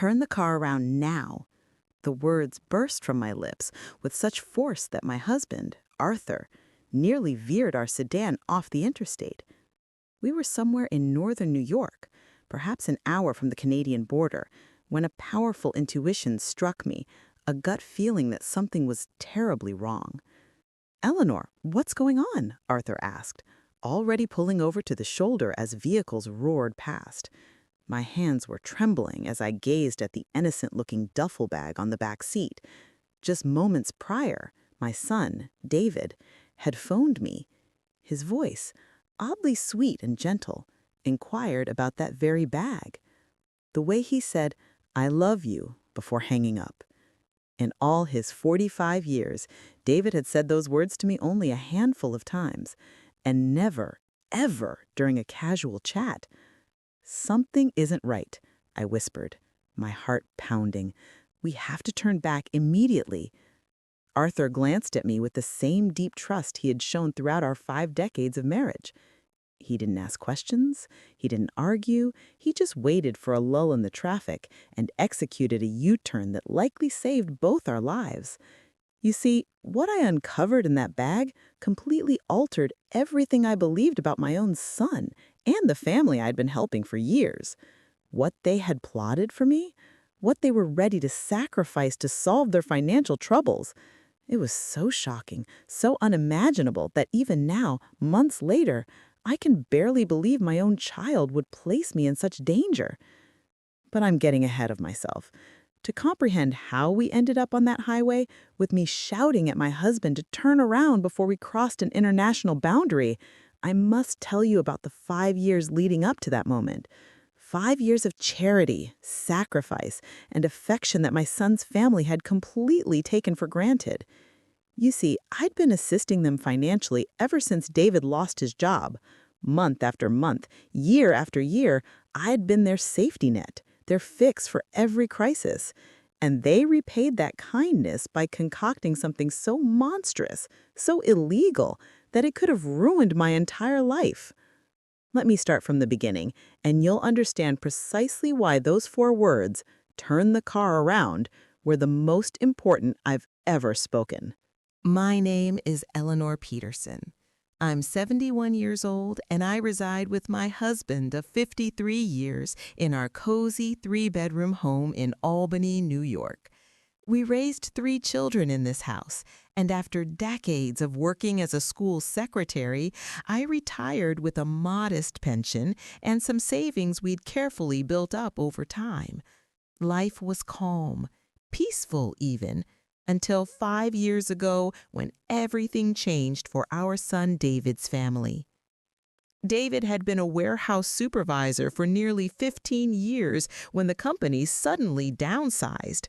Turn the car around now. The words burst from my lips with such force that my husband, Arthur, nearly veered our sedan off the interstate. We were somewhere in northern New York, perhaps an hour from the Canadian border, when a powerful intuition struck me, a gut feeling that something was terribly wrong. "Eleanor, what's going on?" Arthur asked, already pulling over to the shoulder as vehicles roared past. My hands were trembling as I gazed at the innocent-looking duffel bag on the back seat. Just moments prior, my son, David, had phoned me. His voice, oddly sweet and gentle, inquired about that very bag. The way he said, "I love you," before hanging up. In all his 45 years, David had said those words to me only a handful of times, and never, ever during a casual chat. "Something isn't right," I whispered, my heart pounding. "We have to turn back immediately." Arthur glanced at me with the same deep trust he had shown throughout our 5 decades of marriage. He didn't ask questions, he didn't argue, he just waited for a lull in the traffic and executed a U-turn that likely saved both our lives. You see, what I uncovered in that bag completely altered everything I believed about my own son and the family I'd been helping for years. What they had plotted for me, what they were ready to sacrifice to solve their financial troubles. It was so shocking, so unimaginable that even now, months later, I can barely believe my own child would place me in such danger. But I'm getting ahead of myself. To comprehend how we ended up on that highway, with me shouting at my husband to turn around before we crossed an international boundary, I must tell you about the 5 years leading up to that moment. 5 years of charity, sacrifice, and affection that my son's family had completely taken for granted. You see, I'd been assisting them financially ever since David lost his job. Month after month, year after year, I'd been their safety net, their fix for every crisis. And they repaid that kindness by concocting something so monstrous, so illegal, that it could have ruined my entire life. Let me start from the beginning, and you'll understand precisely why those 4 words, "turn the car around," were the most important I've ever spoken. My name is Eleanor Peterson. I'm 71 years old, and I reside with my husband of 53 years in our cozy 3-bedroom home in Albany, New York. We raised 3 children in this house, and after decades of working as a school secretary, I retired with a modest pension and some savings we'd carefully built up over time. Life was calm, peaceful even, until 5 years ago when everything changed for our son David's family. David had been a warehouse supervisor for nearly 15 years when the company suddenly downsized.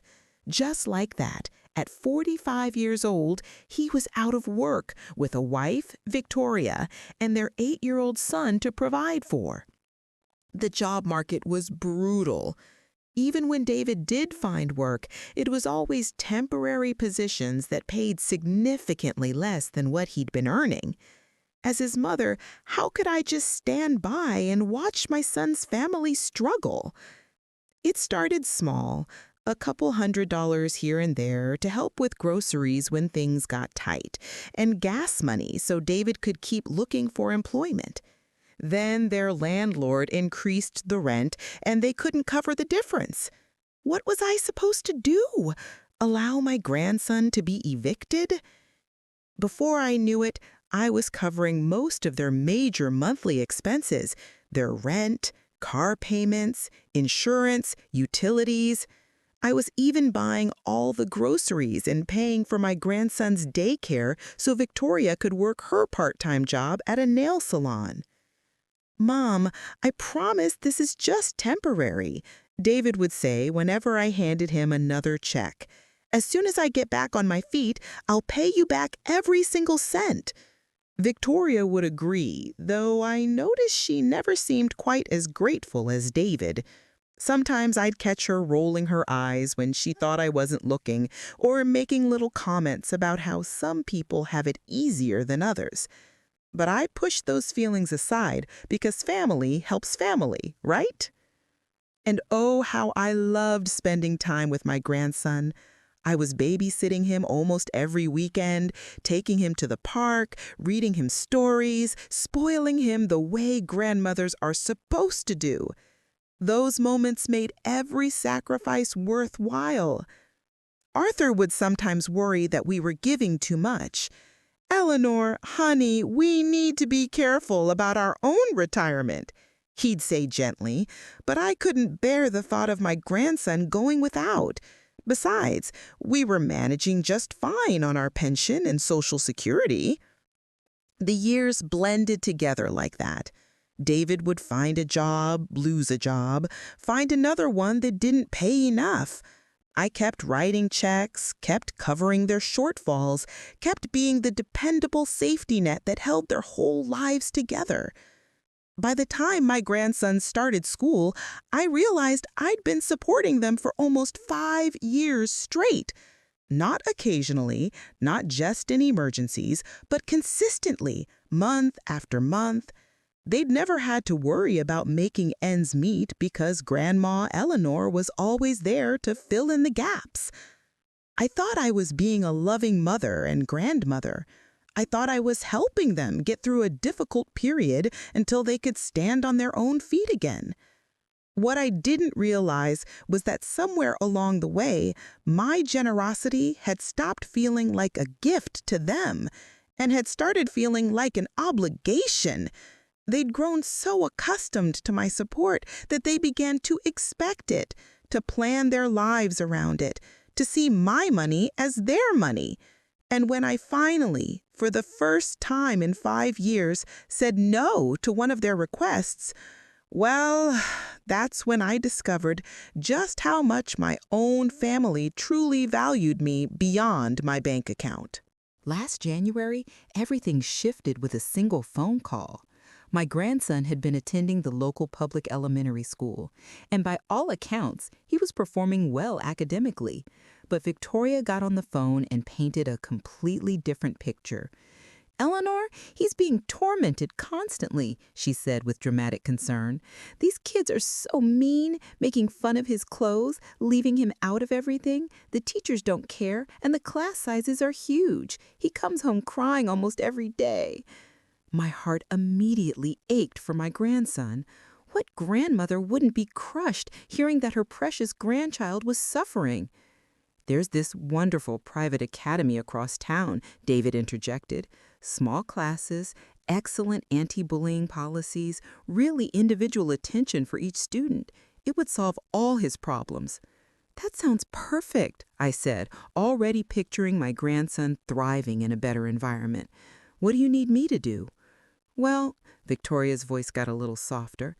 Just like that, at 45 years old, he was out of work with a wife, Victoria, and their 8-year-old son to provide for. The job market was brutal. Even when David did find work, it was always temporary positions that paid significantly less than what he'd been earning. As his mother, how could I just stand by and watch my son's family struggle? It started small, a couple $100s here and there to help with groceries when things got tight, and gas money so David could keep looking for employment. Then their landlord increased the rent, and they couldn't cover the difference. What was I supposed to do? Allow my grandson to be evicted? Before I knew it, I was covering most of their major monthly expenses, their rent, car payments, insurance, utilities. I was even buying all the groceries and paying for my grandson's daycare so Victoria could work her part-time job at a nail salon. "Mom, I promise this is just temporary," David would say whenever I handed him another check. "As soon as I get back on my feet, I'll pay you back every single cent." Victoria would agree, though I noticed she never seemed quite as grateful as David. Sometimes I'd catch her rolling her eyes when she thought I wasn't looking, or making little comments about how some people have it easier than others. But I pushed those feelings aside because family helps family, right? And oh, how I loved spending time with my grandson. I was babysitting him almost every weekend, taking him to the park, reading him stories, spoiling him the way grandmothers are supposed to do. Those moments made every sacrifice worthwhile. Arthur would sometimes worry that we were giving too much. "Eleanor, honey, we need to be careful about our own retirement," he'd say gently, but I couldn't bear the thought of my grandson going without. Besides, we were managing just fine on our pension and Social Security. The years blended together like that. David would find a job, lose a job, find another one that didn't pay enough. I kept writing checks, kept covering their shortfalls, kept being the dependable safety net that held their whole lives together. By the time my grandsons started school, I realized I'd been supporting them for almost 5 years straight. Not occasionally, not just in emergencies, but consistently, month after month. They'd never had to worry about making ends meet because Grandma Eleanor was always there to fill in the gaps. I thought I was being a loving mother and grandmother. I thought I was helping them get through a difficult period until they could stand on their own feet again. What I didn't realize was that somewhere along the way, my generosity had stopped feeling like a gift to them and had started feeling like an obligation. They'd grown so accustomed to my support that they began to expect it, to plan their lives around it, to see my money as their money. And when I finally, for the first time in 5 years, said no to one of their requests, well, that's when I discovered just how much my own family truly valued me beyond my bank account. Last January, everything shifted with a single phone call. My grandson had been attending the local public elementary school, and by all accounts, he was performing well academically. But Victoria got on the phone and painted a completely different picture. "Eleanor, he's being tormented constantly," she said with dramatic concern. "These kids are so mean, making fun of his clothes, leaving him out of everything. The teachers don't care, and the class sizes are huge. He comes home crying almost every day." My heart immediately ached for my grandson. What grandmother wouldn't be crushed hearing that her precious grandchild was suffering? "There's this wonderful private academy across town," David interjected. "Small classes, excellent anti-bullying policies, really individual attention for each student. It would solve all his problems." "That sounds perfect," I said, already picturing my grandson thriving in a better environment. "What do you need me to do?" "Well," Victoria's voice got a little softer,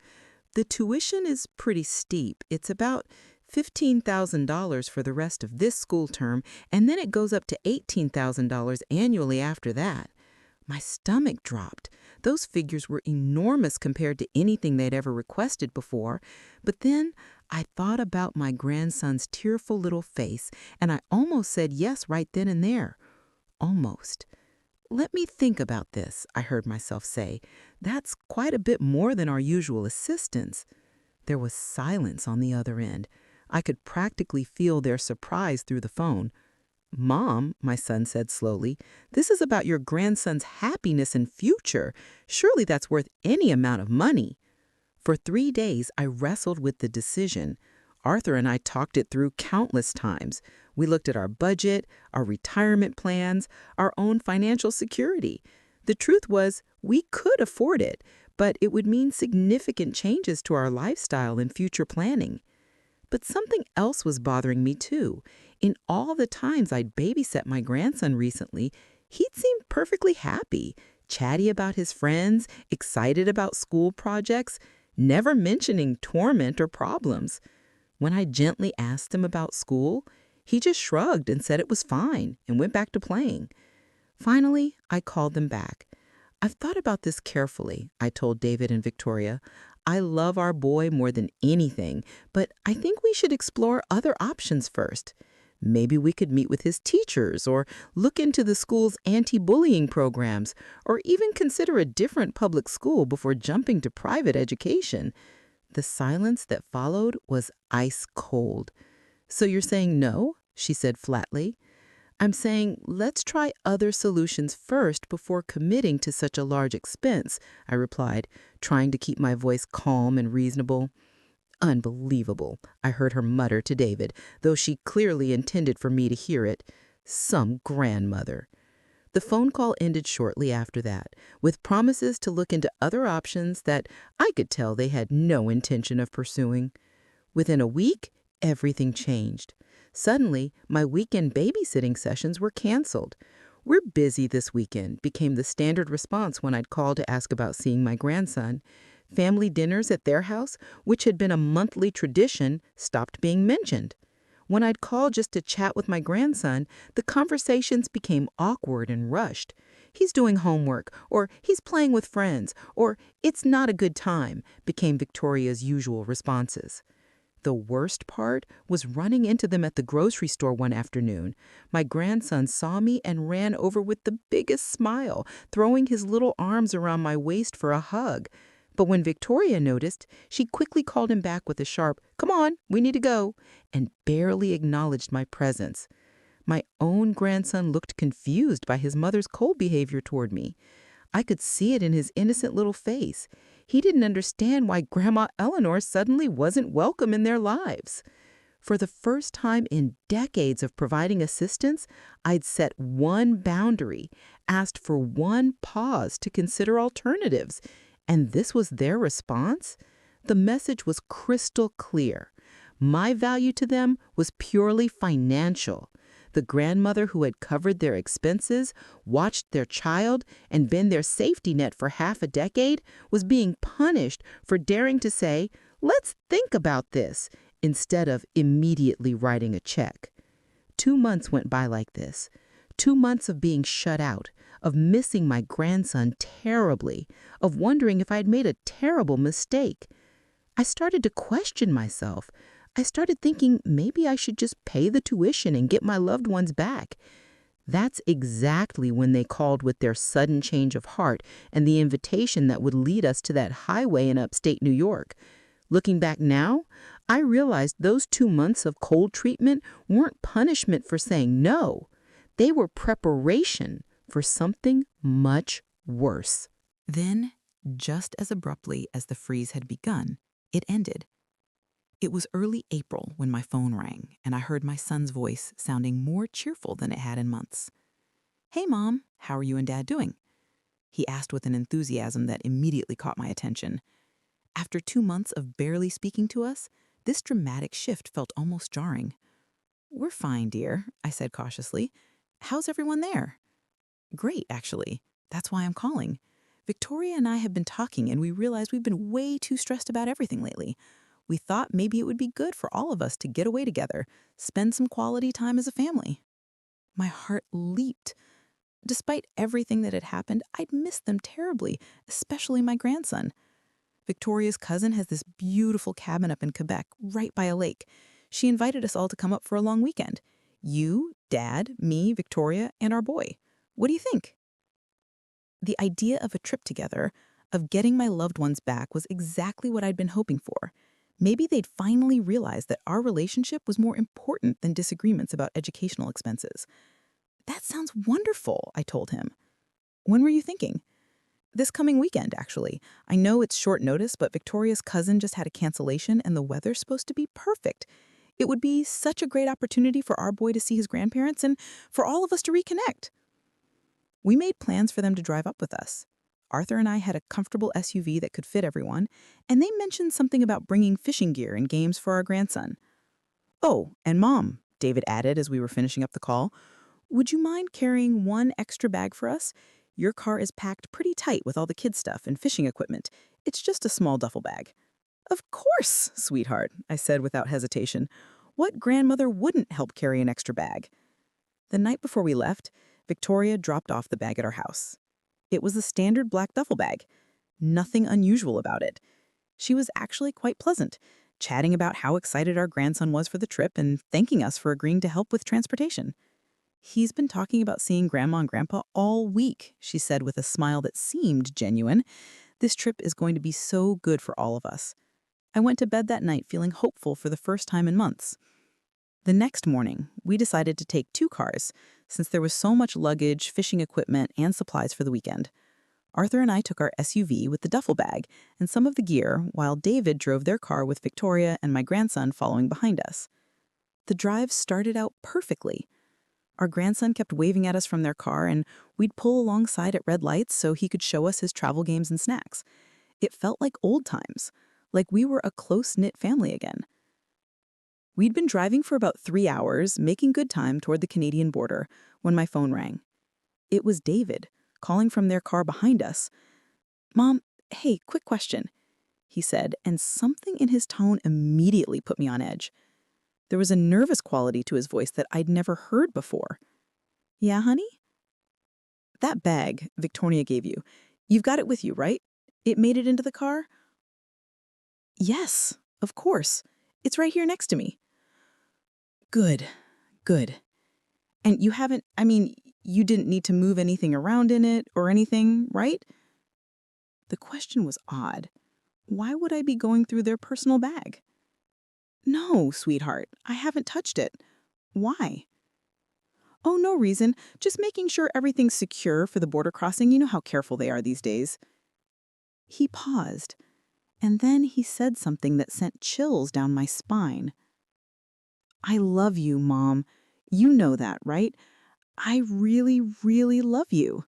"the tuition is pretty steep. It's about $15,000 for the rest of this school term, and then it goes up to $18,000 annually after that." My stomach dropped. Those figures were enormous compared to anything they'd ever requested before. But then I thought about my grandson's tearful little face, and I almost said yes right then and there. Almost. "Let me think about this," I heard myself say. "That's quite a bit more than our usual assistance." There was silence on the other end. I could practically feel their surprise through the phone. "Mom," my son said slowly, "this is about your grandson's happiness and future. Surely that's worth any amount of money." For 3 days, I wrestled with the decision. Arthur and I talked it through countless times. We looked at our budget, our retirement plans, our own financial security. The truth was, we could afford it, but it would mean significant changes to our lifestyle and future planning. But something else was bothering me too. In all the times I'd babysat my grandson recently, he'd seemed perfectly happy, chatty about his friends, excited about school projects, never mentioning torment or problems. When I gently asked him about school, he just shrugged and said it was fine and went back to playing. Finally, I called them back. "I've thought about this carefully," I told David and Victoria. "I love our boy more than anything, but I think we should explore other options first. Maybe we could meet with his teachers or look into the school's anti-bullying programs or even consider a different public school before jumping to private education. The silence that followed was ice cold. "So you're saying no?" she said flatly. "I'm saying let's try other solutions first before committing to such a large expense," I replied, trying to keep my voice calm and reasonable. "Unbelievable," I heard her mutter to David, though she clearly intended for me to hear it. Some grandmother. The phone call ended shortly after that, with promises to look into other options that I could tell they had no intention of pursuing. Within a week, everything changed. Suddenly, my weekend babysitting sessions were canceled. "We're busy this weekend," became the standard response when I'd call to ask about seeing my grandson. Family dinners at their house, which had been a monthly tradition, stopped being mentioned. When I'd call just to chat with my grandson, the conversations became awkward and rushed. "He's doing homework," or "he's playing with friends," or "it's not a good time," became Victoria's usual responses. The worst part was running into them at the grocery store one afternoon. My grandson saw me and ran over with the biggest smile, throwing his little arms around my waist for a hug. But when Victoria noticed, she quickly called him back with a sharp, "Come on, we need to go," and barely acknowledged my presence. My own grandson looked confused by his mother's cold behavior toward me. I could see it in his innocent little face. He didn't understand why Grandma Eleanor suddenly wasn't welcome in their lives. For the first time in decades of providing assistance, I'd set one boundary, asked for one pause to consider alternatives. And this was their response? The message was crystal clear. My value to them was purely financial. The grandmother who had covered their expenses, watched their child, and been their safety net for half a decade was being punished for daring to say, "Let's think about this," instead of immediately writing a check. 2 months went by like this. 2 months of being shut out, of missing my grandson terribly, of wondering if I'd made a terrible mistake. I started to question myself. I started thinking maybe I should just pay the tuition and get my loved ones back. That's exactly when they called with their sudden change of heart and the invitation that would lead us to that highway in upstate New York. Looking back now, I realized those 2 months of cold treatment weren't punishment for saying no. They were preparation for something much worse. Then, just as abruptly as the freeze had begun, it ended. It was early April when my phone rang, and I heard my son's voice sounding more cheerful than it had in months. "Hey, Mom, how are you and Dad doing?" he asked with an enthusiasm that immediately caught my attention. After 2 months of barely speaking to us, this dramatic shift felt almost jarring. "We're fine, dear," I said cautiously. "How's everyone there?" "Great, actually. That's why I'm calling. Victoria and I have been talking, and we realized we've been way too stressed about everything lately. We thought maybe it would be good for all of us to get away together, spend some quality time as a family." My heart leaped. Despite everything that had happened, I'd missed them terribly, especially my grandson. Victoria's cousin has this beautiful cabin up in Quebec, right by a lake. She invited us all to come up for a long weekend. You, Dad, me, Victoria, and our boy. What do you think? The idea of a trip together, of getting my loved ones back, was exactly what I'd been hoping for. Maybe they'd finally realized that our relationship was more important than disagreements about educational expenses. "That sounds wonderful," I told him. "When were you thinking?" "This coming weekend, actually. I know it's short notice, but Victoria's cousin just had a cancellation and the weather's supposed to be perfect. It would be such a great opportunity for our boy to see his grandparents and for all of us to reconnect." We made plans for them to drive up with us. Arthur and I had a comfortable SUV that could fit everyone, and they mentioned something about bringing fishing gear and games for our grandson. "Oh, and Mom," David added as we were finishing up the call, "would you mind carrying one extra bag for us? Your car is packed pretty tight with all the kids' stuff and fishing equipment. It's just a small duffel bag." "Of course, sweetheart," I said without hesitation. What grandmother wouldn't help carry an extra bag? The night before we left, Victoria dropped off the bag at our house. It was a standard black duffel bag. Nothing unusual about it. She was actually quite pleasant, chatting about how excited our grandson was for the trip and thanking us for agreeing to help with transportation. "He's been talking about seeing Grandma and Grandpa all week," she said with a smile that seemed genuine. "This trip is going to be so good for all of us." I went to bed that night feeling hopeful for the first time in months. The next morning, we decided to take 2 cars, since there was so much luggage, fishing equipment, and supplies for the weekend. Arthur and I took our SUV with the duffel bag and some of the gear, while David drove their car with Victoria and my grandson following behind us. The drive started out perfectly. Our grandson kept waving at us from their car, and we'd pull alongside at red lights so he could show us his travel games and snacks. It felt like old times, like we were a close-knit family again. We'd been driving for about 3 hours, making good time toward the Canadian border, when my phone rang. It was David, calling from their car behind us. "Mom, hey, quick question," he said, and something in his tone immediately put me on edge. There was a nervous quality to his voice that I'd never heard before. "Yeah, honey? That bag Victoria gave you, you've got it with you, right? It made it into the car?" "Yes, of course. It's right here next to me." "Good, good. And you haven't, you didn't need to move anything around in it or anything, right?" The question was odd. Why would I be going through their personal bag? "No, sweetheart, I haven't touched it. Why?" "Oh, no reason. Just making sure everything's secure for the border crossing. You know how careful they are these days." He paused, and then he said something that sent chills down my spine. "I love you, Mom. You know that, right? I really, really love you."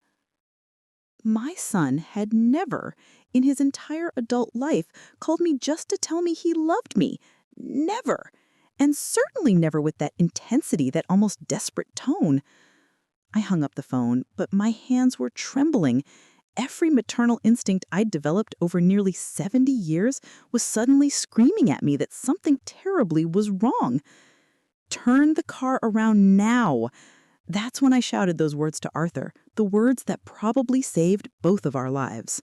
My son had never, in his entire adult life, called me just to tell me he loved me. Never. And certainly never with that intensity, that almost desperate tone. I hung up the phone, but my hands were trembling. Every maternal instinct I'd developed over nearly 70 years was suddenly screaming at me that something terribly was wrong. "Turn the car around now." That's when I shouted those words to Arthur, the words that probably saved both of our lives.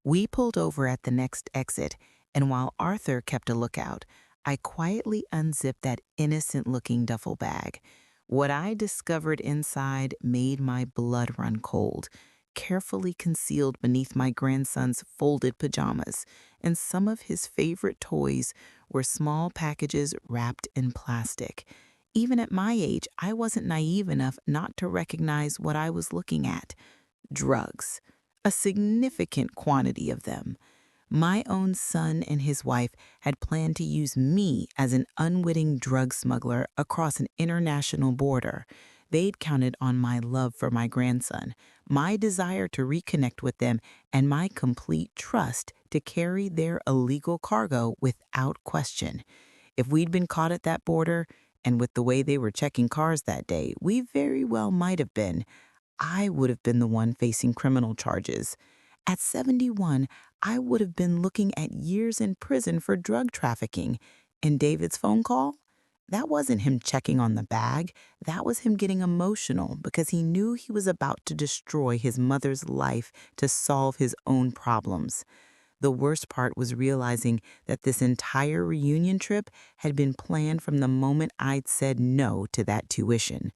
We pulled over at the next exit, and while Arthur kept a lookout, I quietly unzipped that innocent-looking duffel bag. What I discovered inside made my blood run cold. Carefully concealed beneath my grandson's folded pajamas, and some of his favorite toys were small packages wrapped in plastic. Even at my age, I wasn't naive enough not to recognize what I was looking at. Drugs. A significant quantity of them. My own son and his wife had planned to use me as an unwitting drug smuggler across an international border. They'd counted on my love for my grandson, my desire to reconnect with them, and my complete trust to carry their illegal cargo without question. If we'd been caught at that border, and with the way they were checking cars that day, we very well might have been. I would have been the one facing criminal charges. At 71, I would have been looking at years in prison for drug trafficking. And David's phone call? That wasn't him checking on the bag. That was him getting emotional because he knew he was about to destroy his mother's life to solve his own problems. The worst part was realizing that this entire reunion trip had been planned from the moment I'd said no to that tuition.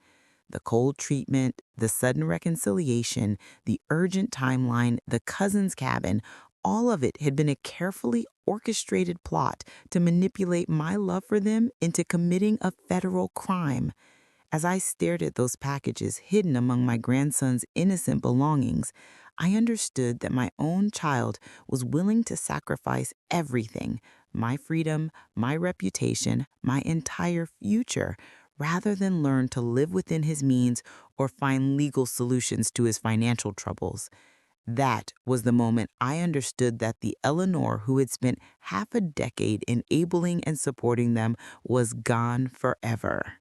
The cold treatment, the sudden reconciliation, the urgent timeline, the cousin's cabin, all of it had been a carefully orchestrated plot to manipulate my love for them into committing a federal crime. As I stared at those packages hidden among my grandson's innocent belongings, I understood that my own child was willing to sacrifice everything, my freedom, my reputation, my entire future, rather than learn to live within his means or find legal solutions to his financial troubles. That was the moment I understood that the Eleanor who had spent half a decade enabling and supporting them was gone forever.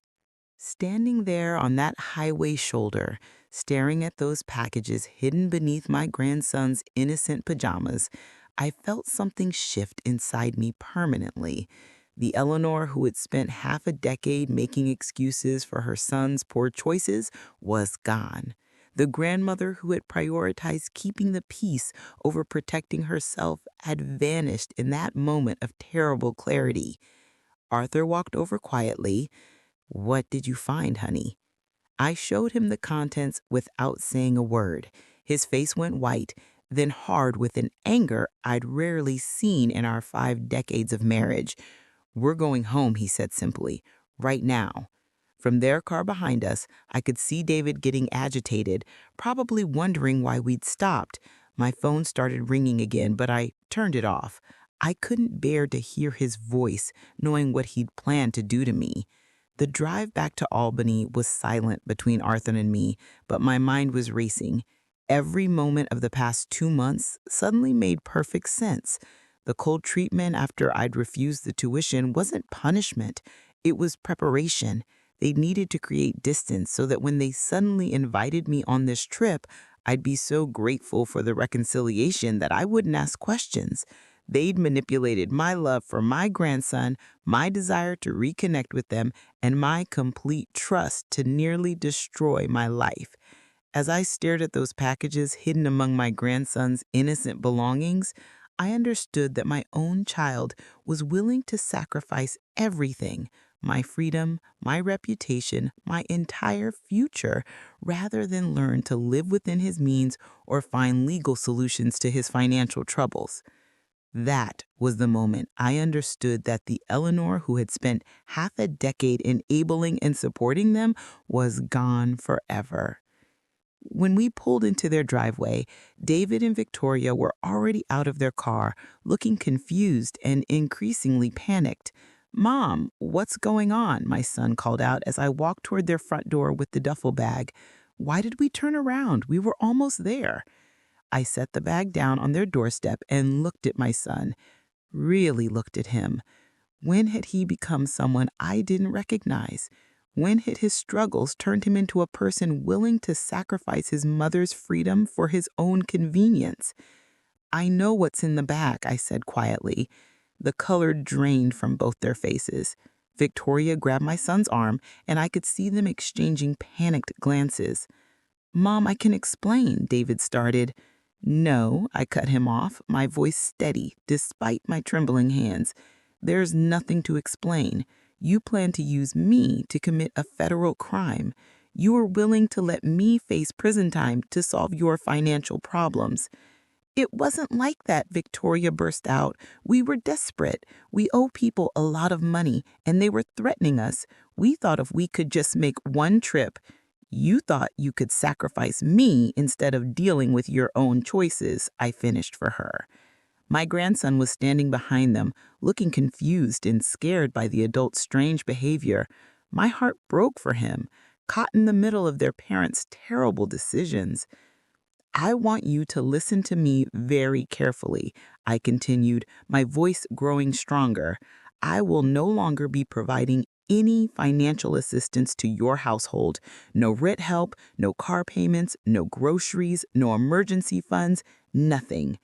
Standing there on that highway shoulder, staring at those packages hidden beneath my grandson's innocent pajamas, I felt something shift inside me permanently. The Eleanor who had spent half a decade making excuses for her son's poor choices was gone. The grandmother who had prioritized keeping the peace over protecting herself had vanished in that moment of terrible clarity. Arthur walked over quietly. "What did you find, honey?" I showed him the contents without saying a word. His face went white, then hard with an anger I'd rarely seen in our 5 decades of marriage. "We're going home," he said simply, "right now." From their car behind us, I could see David getting agitated, probably wondering why we'd stopped. My phone started ringing again, but I turned it off. I couldn't bear to hear his voice, knowing what he'd planned to do to me. The drive back to Albany was silent between Arthur and me, but my mind was racing. Every moment of the past 2 months suddenly made perfect sense. The cold treatment after I'd refused the tuition wasn't punishment, it was preparation. They needed to create distance so that when they suddenly invited me on this trip, I'd be so grateful for the reconciliation that I wouldn't ask questions. They'd manipulated my love for my grandson, my desire to reconnect with them, and my complete trust to nearly destroy my life. As I stared at those packages hidden among my grandson's innocent belongings, I understood that my own child was willing to sacrifice everything, my freedom, my reputation, my entire future, rather than learn to live within his means or find legal solutions to his financial troubles. That was the moment I understood that the Eleanor who had spent half a decade enabling and supporting them was gone forever. When we pulled into their driveway, David and Victoria were already out of their car, looking confused and increasingly panicked. "Mom, what's going on?" my son called out as I walked toward their front door with the duffel bag. "Why did we turn around? We were almost there." I set the bag down on their doorstep and looked at my son, really looked at him. When had he become someone I didn't recognize? When had his struggles turned him into a person willing to sacrifice his mother's freedom for his own convenience? "I know what's in the bag," I said quietly. The color drained from both their faces. Victoria grabbed my son's arm, and I could see them exchanging panicked glances. "Mom, I can explain," David started. "No," I cut him off, my voice steady despite my trembling hands. "There's nothing to explain. You plan to use me to commit a federal crime. You are willing to let me face prison time to solve your financial problems." "It wasn't like that," Victoria burst out. "We were desperate. We owe people a lot of money, and they were threatening us. We thought if we could just make one trip. You thought you could sacrifice me instead of dealing with your own choices," I finished for her. My grandson was standing behind them, looking confused and scared by the adult's strange behavior. My heart broke for him, caught in the middle of their parents' terrible decisions. "I want you to listen to me very carefully," I continued, my voice growing stronger. "I will no longer be providing any financial assistance to your household. No rent help, no car payments, no groceries, no emergency funds, nothing."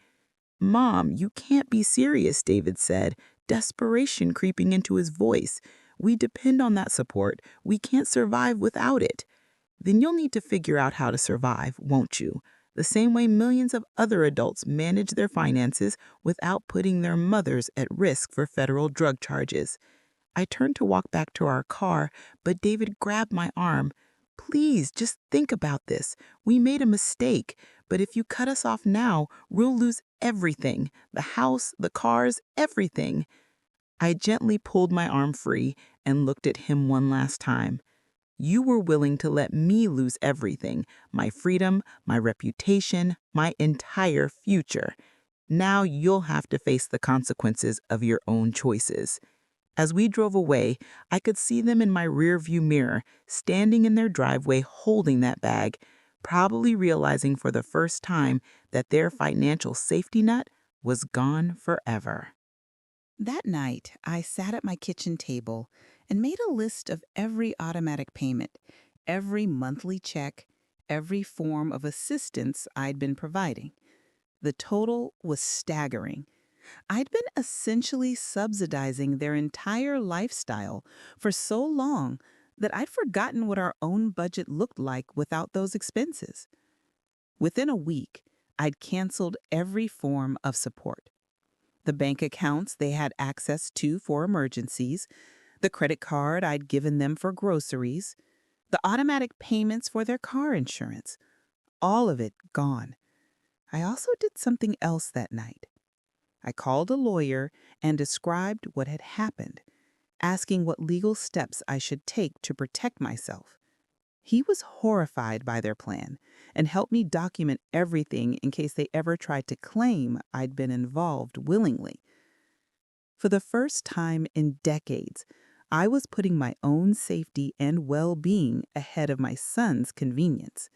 "Mom, you can't be serious," David said, desperation creeping into his voice. "We depend on that support. We can't survive without it." "Then you'll need to figure out how to survive, won't you? The same way millions of other adults manage their finances without putting their mothers at risk for federal drug charges." I turned to walk back to our car, but David grabbed my arm. "Please, just think about this. We made a mistake, but if you cut us off now, we'll lose everything, the house, the cars, everything." I gently pulled my arm free and looked at him one last time. "You were willing to let me lose everything, my freedom, my reputation, my entire future. Now you'll have to face the consequences of your own choices." As we drove away, I could see them in my rearview mirror, standing in their driveway holding that bag, probably realizing for the first time that their financial safety net was gone forever. That night, I sat at my kitchen table and made a list of every automatic payment, every monthly check, every form of assistance I'd been providing. The total was staggering. I'd been essentially subsidizing their entire lifestyle for so long that I'd forgotten what our own budget looked like without those expenses. Within a week, I'd canceled every form of support. The bank accounts they had access to for emergencies, the credit card I'd given them for groceries, the automatic payments for their car insurance, all of it gone. I also did something else that night. I called a lawyer and described what had happened, asking what legal steps I should take to protect myself. He was horrified by their plan and helped me document everything in case they ever tried to claim I'd been involved willingly. For the first time in decades, I was putting my own safety and well-being ahead of my son's convenience.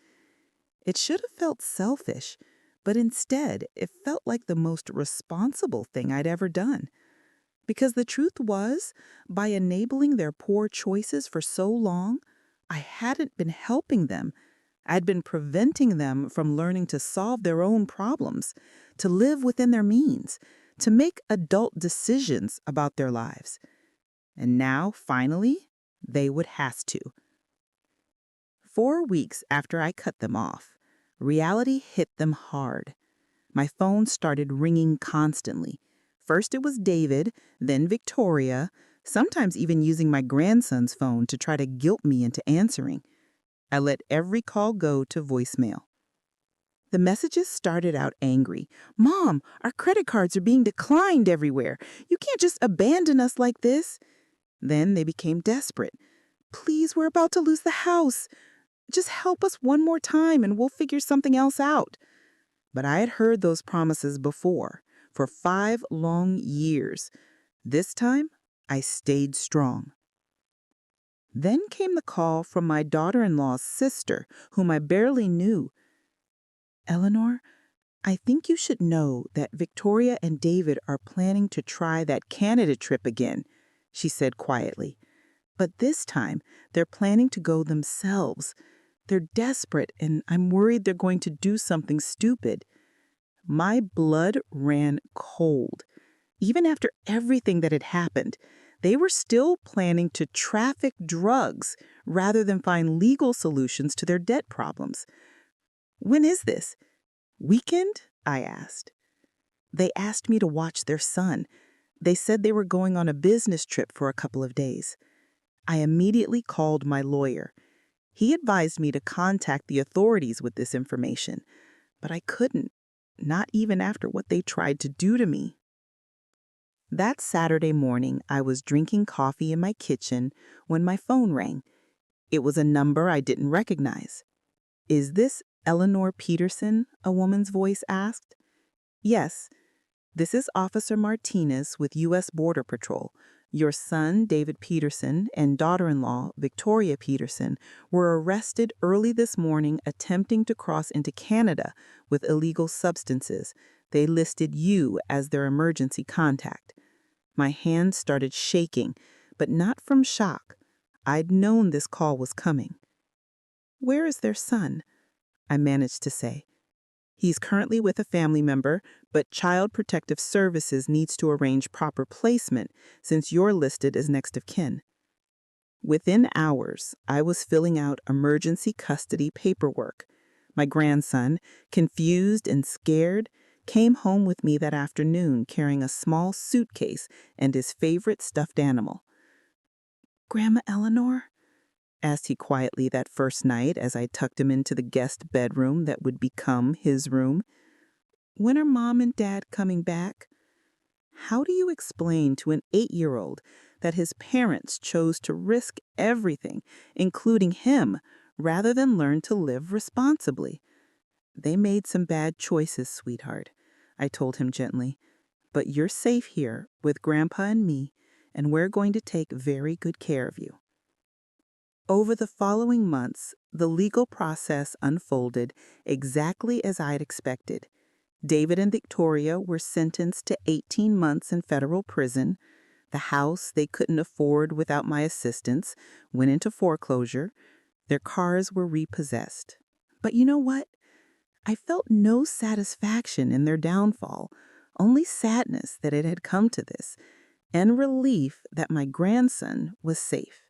It should have felt selfish, but instead it felt like the most responsible thing I'd ever done. Because the truth was, by enabling their poor choices for so long, I hadn't been helping them. I'd been preventing them from learning to solve their own problems, to live within their means, to make adult decisions about their lives. And now, finally, they would have to. 4 weeks after I cut them off, reality hit them hard. My phone started ringing constantly. First it was David, then Victoria, sometimes even using my grandson's phone to try to guilt me into answering. I let every call go to voicemail. The messages started out angry. "Mom, our credit cards are being declined everywhere. You can't just abandon us like this." Then they became desperate. "Please, we're about to lose the house. Just help us one more time and we'll figure something else out." But I had heard those promises before, for 5 long years. This time, I stayed strong. Then came the call from my daughter-in-law's sister, whom I barely knew. "Eleanor, I think you should know that Victoria and David are planning to try that Canada trip again," she said quietly. "But this time, they're planning to go themselves. They're desperate, and I'm worried they're going to do something stupid." My blood ran cold. Even after everything that had happened, they were still planning to traffic drugs rather than find legal solutions to their debt problems. "When is this? Weekend?" I asked. They asked me to watch their son. They said they were going on a business trip for a couple of days. I immediately called my lawyer. He advised me to contact the authorities with this information, but I couldn't, not even after what they tried to do to me. That Saturday morning, I was drinking coffee in my kitchen when my phone rang. It was a number I didn't recognize. "Is this Eleanor Peterson?" a woman's voice asked. "Yes, this is Officer Martinez with U.S. Border Patrol. Your son, David Peterson, and daughter-in-law, Victoria Peterson, were arrested early this morning attempting to cross into Canada with illegal substances. They listed you as their emergency contact." My hands started shaking, but not from shock. I'd known this call was coming. "Where is their son?" I managed to say. "He's currently with a family member, but Child Protective Services needs to arrange proper placement since you're listed as next of kin." Within hours, I was filling out emergency custody paperwork. My grandson, confused and scared, came home with me that afternoon carrying a small suitcase and his favorite stuffed animal. "Grandma Eleanor?" asked he quietly that first night as I tucked him into the guest bedroom that would become his room. "When are Mom and Dad coming back?" How do you explain to an 8-year-old that his parents chose to risk everything, including him, rather than learn to live responsibly? "They made some bad choices, sweetheart," I told him gently. "But you're safe here with Grandpa and me, and we're going to take very good care of you." Over the following months, the legal process unfolded exactly as I'd expected. David and Victoria were sentenced to 18 months in federal prison. The house they couldn't afford without my assistance went into foreclosure. Their cars were repossessed. But you know what? I felt no satisfaction in their downfall, only sadness that it had come to this, and relief that my grandson was safe.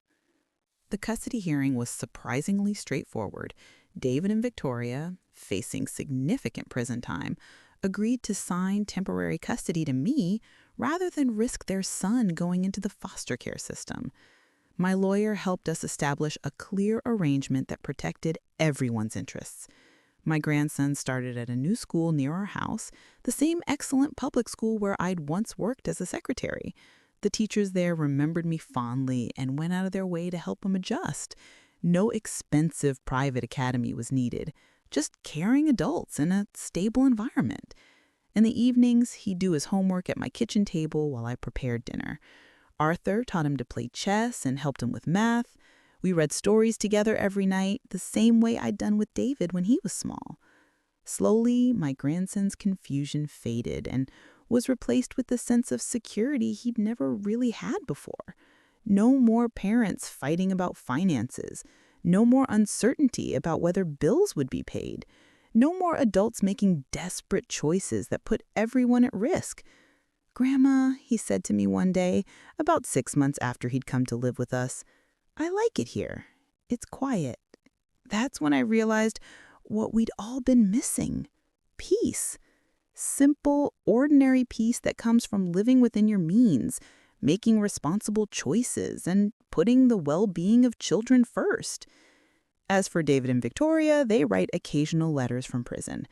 The custody hearing was surprisingly straightforward. David and Victoria, facing significant prison time, agreed to sign temporary custody to me rather than risk their son going into the foster care system. My lawyer helped us establish a clear arrangement that protected everyone's interests. My grandson started at a new school near our house, the same excellent public school where I'd once worked as a secretary. The teachers there remembered me fondly and went out of their way to help him adjust. No expensive private academy was needed, just caring adults in a stable environment. In the evenings, he'd do his homework at my kitchen table while I prepared dinner. Arthur taught him to play chess and helped him with math. We read stories together every night, the same way I'd done with David when he was small. Slowly, my grandson's confusion faded and was replaced with the sense of security he'd never really had before. No more parents fighting about finances. No more uncertainty about whether bills would be paid. No more adults making desperate choices that put everyone at risk. "Grandma," he said to me one day, about 6 months after he'd come to live with us, "I like it here. It's quiet." That's when I realized what we'd all been missing: peace. Simple, ordinary peace that comes from living within your means, making responsible choices, and putting the well-being of children first. As for David and Victoria, they write occasional letters from prison.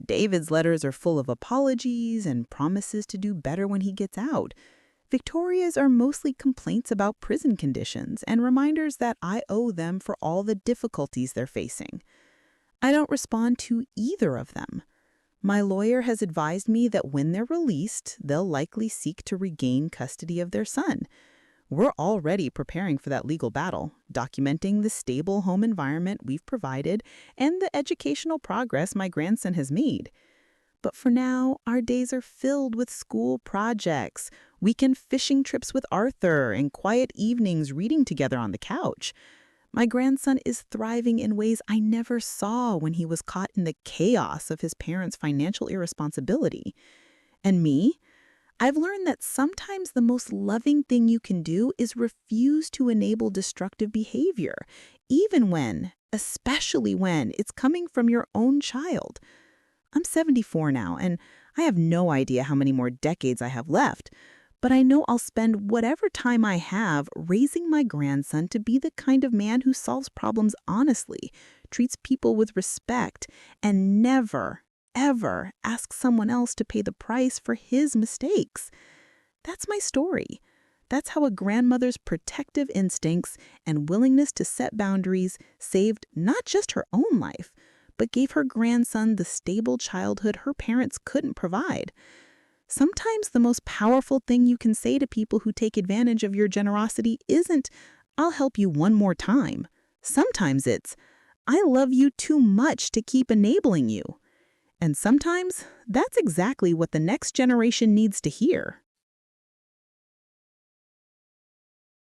David's letters are full of apologies and promises to do better when he gets out. Victoria's are mostly complaints about prison conditions and reminders that I owe them for all the difficulties they're facing. I don't respond to either of them. My lawyer has advised me that when they're released, they'll likely seek to regain custody of their son. We're already preparing for that legal battle, documenting the stable home environment we've provided and the educational progress my grandson has made. But for now, our days are filled with school projects, weekend fishing trips with Arthur, and quiet evenings reading together on the couch. My grandson is thriving in ways I never saw when he was caught in the chaos of his parents' financial irresponsibility. And me? I've learned that sometimes the most loving thing you can do is refuse to enable destructive behavior, even when, especially when, it's coming from your own child. I'm 74 now, and I have no idea how many more decades I have left, but I know I'll spend whatever time I have raising my grandson to be the kind of man who solves problems honestly, treats people with respect, and never, ever ask someone else to pay the price for his mistakes. That's my story. That's how a grandmother's protective instincts and willingness to set boundaries saved not just her own life, but gave her grandson the stable childhood her parents couldn't provide. Sometimes the most powerful thing you can say to people who take advantage of your generosity isn't, "I'll help you one more time." Sometimes it's, "I love you too much to keep enabling you." And sometimes that's exactly what the next generation needs to hear.